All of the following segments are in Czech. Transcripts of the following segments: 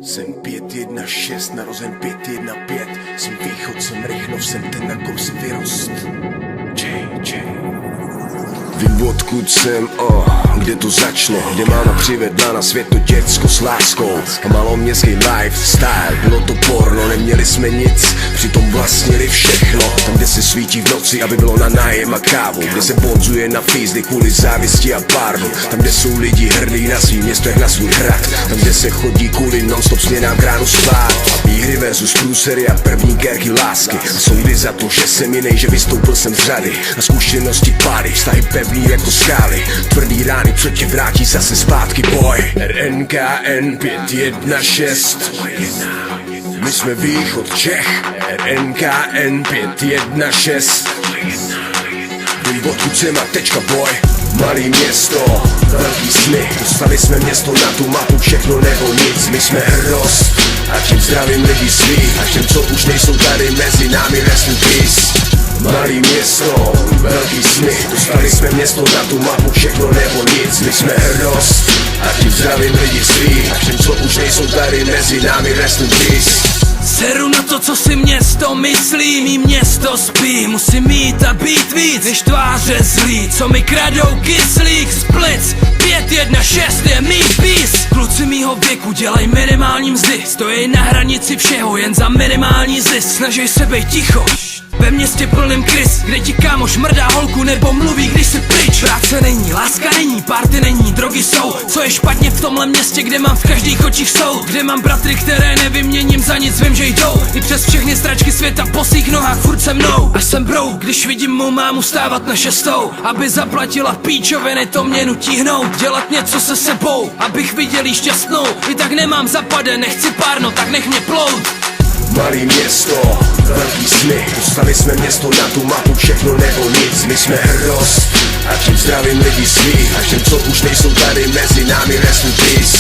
Jsem 516, narozen 515. Jsem východcem, Rychnov, jsem ten, na kom si vyrost. Vím, odkud jsem, kde to začne. Kde máma přivedla na svět to děcko s láskou a maloměstský lifestyle. Bylo to porno, neměli jsme nic, přitom vlastnili všechno. Tam, kde se svítí v noci, aby bylo na nájem a kávu. Kde se bonzuje na fízdy kvůli závisti a párnu. Tam, kde jsou lidi hrdí na svý město jak na svůj hrad. Tam, kde se chodí kvůli non-stop směnám k ránu spát. A výhry versus průsery a první kérky lásky. A soudy za to, že jsem jiný, že vystoupil jsem z řady. A zkušenosti pády, vztahy pevný jako skály. Tvrdý rány, co tě vrátí zase zpátky, boy. RNKN 516. My jsme východ Čech. RNKN 516. Vím, odkud jsem a tečka, boy. Malý město, velký sny. Dostali jsme město na tu mapu, všechno nebo nic. My jsme hrdost a tím zdravím lidi svý. A všem, co už nejsou tady mezi námi, rest in peace. Malý město, velký sny. Dostali jsme město na tu mapu, všechno nebo nic. My jsme hrdost a tím zdravím lidi svý. A všem, co už nejsou tady mezi námi, rest in peace. Seru na to, co si město myslí, mý město spí. Musím mít a být víc, než tváře zlý, co mi kradou kyslík z plic. 516 je mý pís. Kluci mýho věku dělaj minimální mzdy, stojí na hranici všeho jen za minimální zisk. Snažej se bejt ticho ve městě plným krys, kde ti kámoš mrdá holku nebo mluví, když si pryč. Práce není, láska není, party není, drogy jsou. Co je špatně v tomhle městě, kde mám v každých očích soud? Kde mám bratry, které nevyměním za nic, vím, že jdou i přes všechny stračky světa po svých nohách furt se mnou. A jsem brouk, když vidím mou mámu stávat na 6, aby zaplatila píčoviny, to mě nutí hnout. Dělat něco se sebou, abych viděl jí šťastnou. I tak nemám zapade, nechci párno, tak nech mě plout. Malý město, velký sny. Dostali jsme město na tu mapu, všechno nebo nic. My jsme hrdost a tím zdravím lidi svý. A všem, co už nejsou tady mezi námi, rest in peace.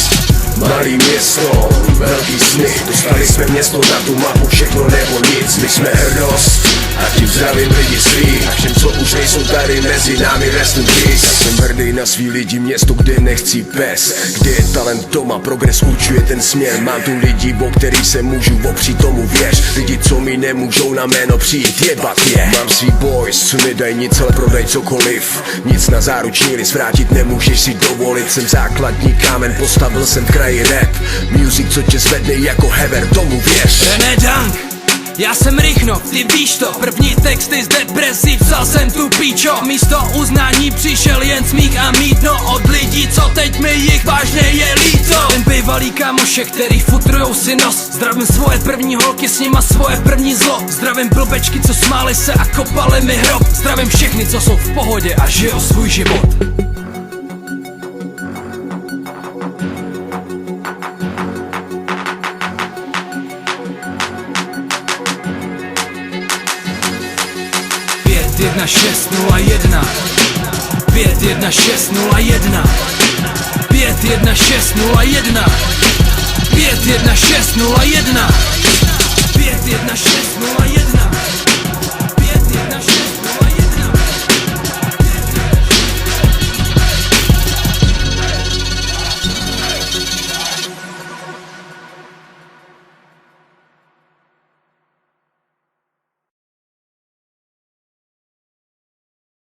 Malý město, velký sny. Dostali jsme město na tu mapu, všechno nebo nic. My jsme hrdost a tím zdravím lidi svý. A všem, co už nejsou tady mezi námi, rest in peace. Já jsem hrdý na svý lidi, město, kde nechci pes. Kde je talent doma, progres určuje ten směr. Mám tu lidi, o který se můžu opřít, tomu věř. Lidi, co mi nemůžou na jméno přijít, jebat je. Mám svý boys, co nedaj nic, ale prodaj cokoliv. Nic na záruční list vrátit nemůžeš si dovolit. Jsem základní kámen, postavil jsem v kraji rap. Music, co tě zvedne jako hever, tomu věř. René Dank, já jsem Rychnov, ty víš to. První texty z depresí, psal jsem tu píčo. Místo uznání přišel jen smích a mítno od lidí, co teď mi jich vážně je líto. Ten bývalý kámoše, který futrujou si nos. Zdravím svoje první holky, s nima svoje první zlo. Zdravím blbečky, co smáli se a kopali mi hrob. Zdravím všechny, co jsou v pohodě a žijou svůj život. Jedna 601 51601 51601 51601 51601